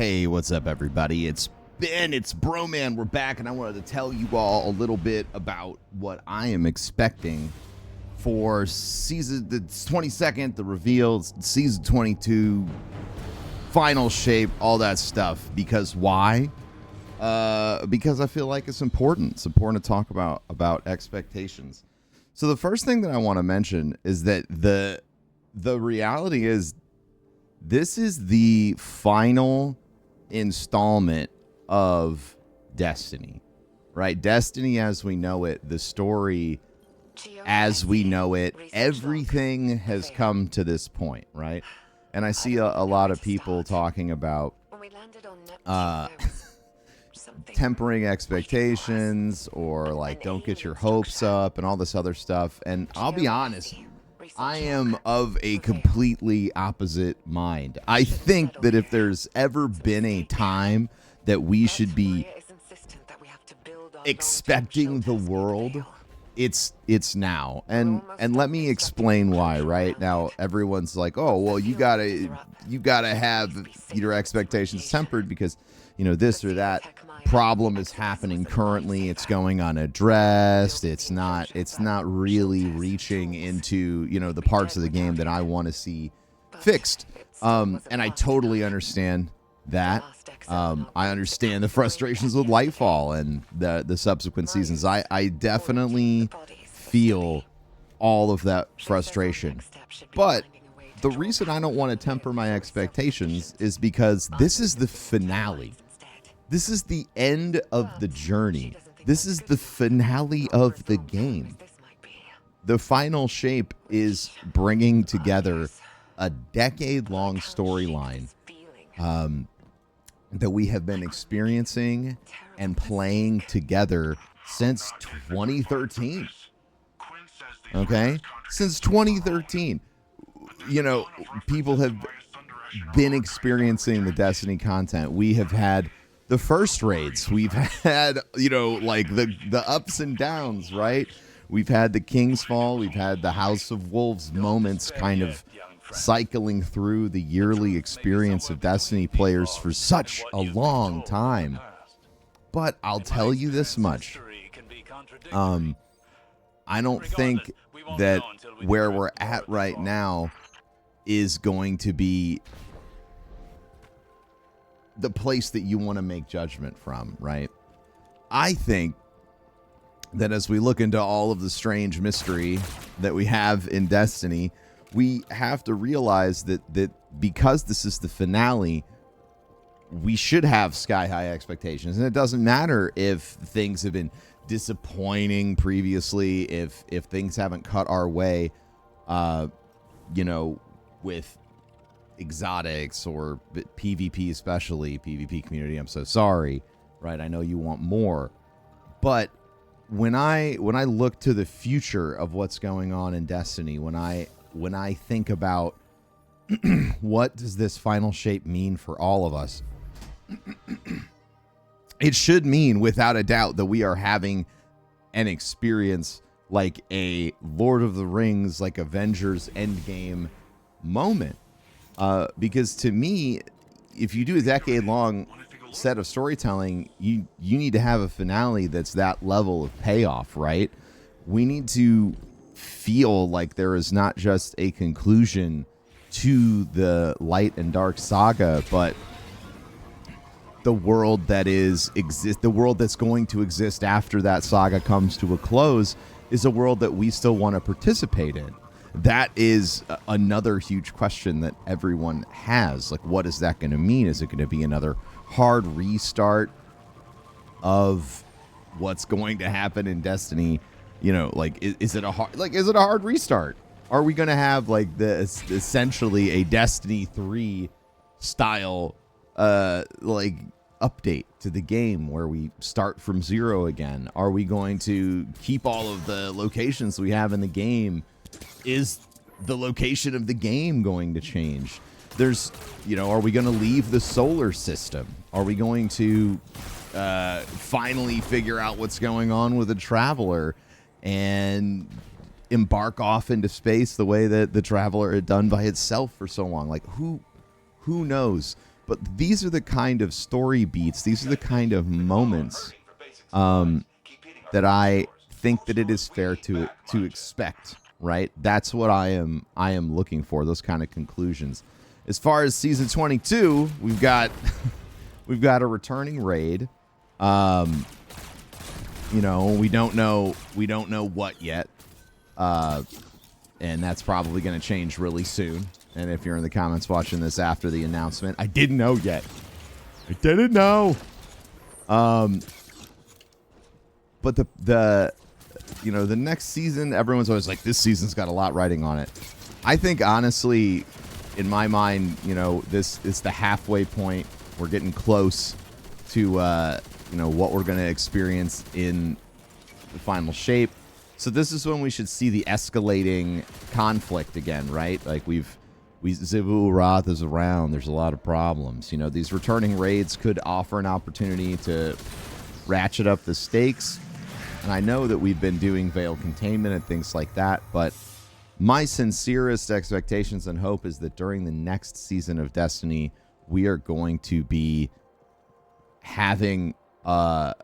Hey, what's up, everybody? It's Broman. We're back, and I wanted to tell you all a little bit about what I am expecting for season the 22nd, the reveals, season 22, final shape, all that stuff. Because why? Because I feel like it's important. It's important to talk about expectations. So the first thing that I want to mention is that the reality is this is the final installment of Destiny, right? Destiny as we know it, the story as we know it, everything has come to this point, right? And I see a lot of people talking about tempering expectations or like don't get your hopes up and all this other stuff. And I'll be honest, I am of a completely opposite mind. I think that if there's ever been a time that we should be expecting the world, it's now. And let me explain why. Right now everyone's like, oh well, you gotta have your expectations tempered because this or that problem is happening currently. It's going unaddressed. It's not really reaching into the parts of the game that I want to see fixed. And I totally understand that. I understand the frustrations with Lightfall and the subsequent seasons. I definitely feel all of that frustration. But the reason I don't want to temper my expectations is because this is the finale. This is the end of the journey. This is the finale of the game. The final shape is bringing together a decade-long storyline that we have been experiencing and playing together since 2013. Okay? Since 2013. People have been experiencing the Destiny content. We have had the first raids. We've had, like the ups and downs, right? We've had the King's Fall. We've had the House of Wolves moments kind of cycling through the yearly experience of Destiny players for such a long time. But I'll tell you this much. I don't think that where we're at right now is going to be the place that you want to make judgment from, right? I think that as we look into all of the strange mystery that we have in Destiny, we have to realize that because this is the finale, we should have sky-high expectations. And it doesn't matter if things have been disappointing previously, if things haven't cut our way, with exotics or PvP, especially PvP community. I'm so sorry, right? I know you want more, but when I look to the future of what's going on in Destiny, when I think about what does this final shape mean for all of us, it should mean without a doubt that we are having an experience like a Lord of the Rings, like Avengers Endgame moment. Because to me, if you do a decade-long set of storytelling, you need to have a finale that's that level of payoff, right? We need to feel like there is not just a conclusion to the Light and Dark saga, but the world that the world that's going to exist after that saga comes to a close is a world that we still want to participate in. That is another huge question that everyone has. Like, what is that going to mean? Is it going to be another hard restart of what's going to happen in Destiny? Is it a hard restart? Are we going to have like essentially a Destiny 3 style update to the game where we start from zero again? Are we going to keep all of the locations we have in the game? Is the location of the game going to change? Are we going to leave the solar system? Are we going to finally figure out what's going on with the Traveler and embark off into space the way that the Traveler had done by itself for so long? Like, who knows? But these are the kind of story beats, these are the kind of moments that I think that it is fair to expect, right? That's what I am looking for, those kind of conclusions. As far as season 22, we've got we've got a returning raid. You know, we don't know what yet. And that's probably going to change really soon. And if you're in the comments watching this after the announcement, I didn't know yet. I didn't know. But the you know, the next season, everyone's always like, this season's got a lot riding on it. I think, honestly, in my mind, you know, this is the halfway point. We're getting close to, you know, what we're going to experience in the final shape. So this is when we should see the escalating conflict again, right? Like Xivu Arath is around. There's a lot of problems. You know, these returning raids could offer an opportunity to ratchet up the stakes. And I know that we've been doing Veil Containment and things like that, but my sincerest expectations and hope is that during the next season of Destiny, we are going to be having the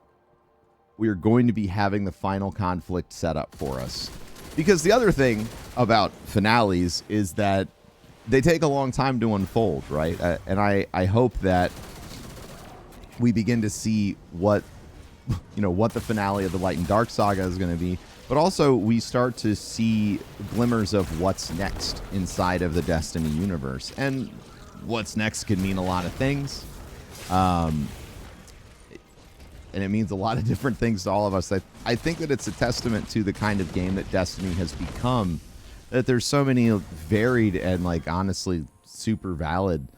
final conflict set up for us. Because the other thing about finales is that they take a long time to unfold, right? And I hope that we begin to see what the finale of the Light and Dark saga is going to be, but also we start to see glimmers of what's next inside of the Destiny universe. And what's next can mean a lot of things. And it means a lot of different things to all of us. I think that it's a testament to the kind of game that Destiny has become, that there's so many varied and, like, honestly super valid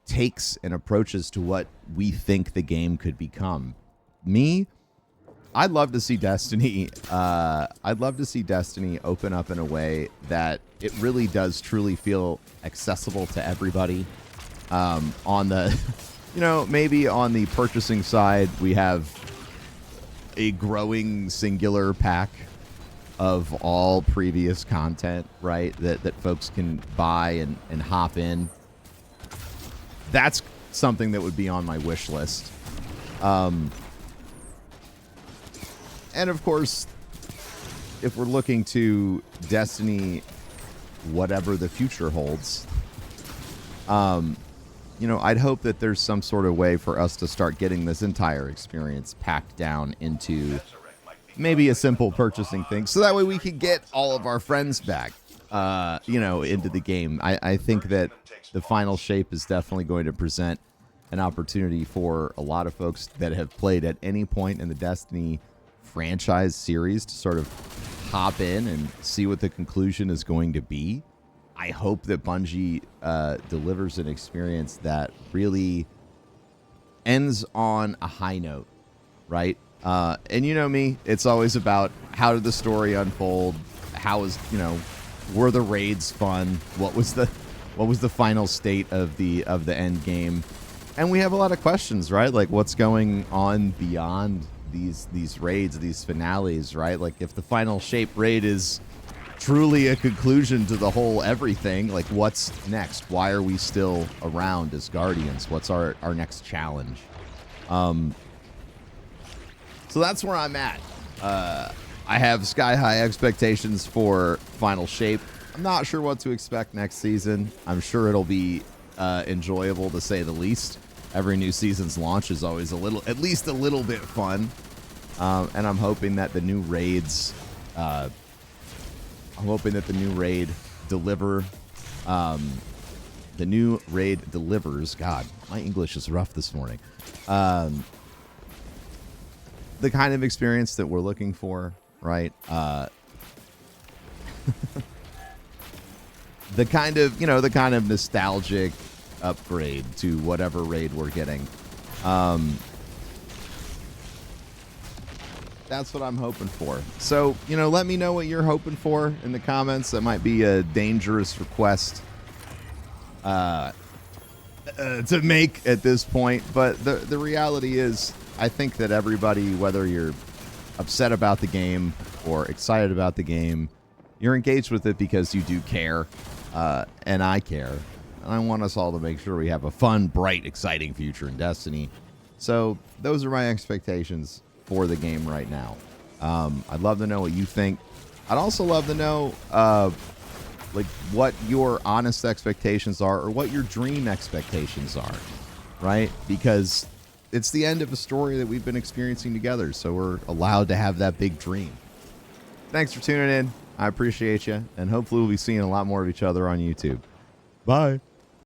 takes and approaches to what we think the game could become. I'd love to see Destiny. I'd love to see Destiny open up in a way that it really does truly feel accessible to everybody. On the, maybe on the purchasing side, we have a growing singular pack of all previous content, right? That folks can buy and hop in. That's something that would be on my wish list. And of course, if we're looking to Destiny, whatever the future holds, I'd hope that there's some sort of way for us to start getting this entire experience packed down into maybe a simple purchasing thing, so that way we can get all of our friends back, into the game. I think that the final shape is definitely going to present an opportunity for a lot of folks that have played at any point in the Destiny franchise series to sort of hop in and see what the conclusion is going to be. I hope that Bungie delivers an experience that really ends on a high note, right? And you know me, it's always about how did the story unfold? Were the raids fun? What was the final state of the end game? And we have a lot of questions, right? Like, what's going on beyond these raids, these finales, right? Like, if the final shape raid is truly a conclusion to the whole everything, like, what's next? Why are we still around as Guardians? What's our next challenge? So that's where I'm at. I have sky-high expectations for final shape. I'm not sure what to expect next season. I'm sure it'll be enjoyable, to say the least. Every new season's launch is always at least a little bit fun. And I'm hoping that the new raids, deliver. The new raid delivers. God, my English is rough this morning. The kind of experience that we're looking for, right? The kind of nostalgic upgrade to whatever raid we're getting. That's what I'm hoping for. So, let me know what you're hoping for in the comments. That might be a dangerous request to make at this point. But the reality is, I think that everybody, whether you're upset about the game or excited about the game, you're engaged with it because you do care. And I care. and I want us all to make sure we have a fun, bright, exciting future in Destiny. So those are my expectations for the game right now. I'd love to know what you think. I'd also love to know like what your honest expectations are, or what your dream expectations are, right? Because it's the end of a story that we've been experiencing together, so we're allowed to have that big dream. Thanks for tuning in. I appreciate you, and hopefully we'll be seeing a lot more of each other on YouTube. Bye.